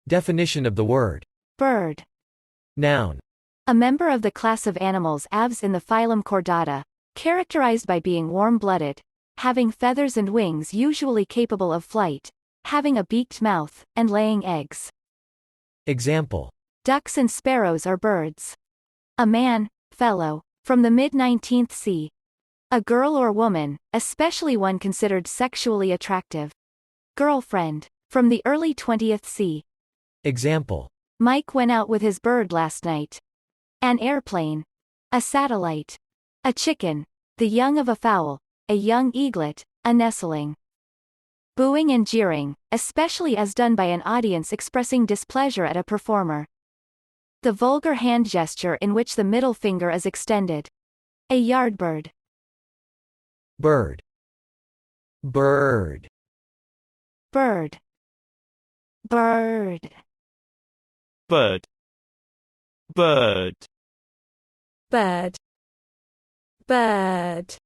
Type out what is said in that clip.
Definition of the word. Bird. Noun. A member of the class of animals aves in the phylum Chordata, characterized by being warm-blooded, having feathers and wings usually capable of flight, having a beaked mouth, and laying eggs. Example. Ducks and sparrows are birds. A man, fellow, from the mid-19th c. A girl or woman, especially one considered sexually attractive. Girlfriend. From the early 20th c. Example. Mike went out with his bird last night. An airplane. A satellite. A chicken. The young of a fowl. A young eaglet. A nestling. Booing and jeering, especially as done by an audience expressing displeasure at a performer. The vulgar hand gesture in which the middle finger is extended. A yardbird. Bird. Bird. Bird. Bird. Bird. Bird. Bird. Bird.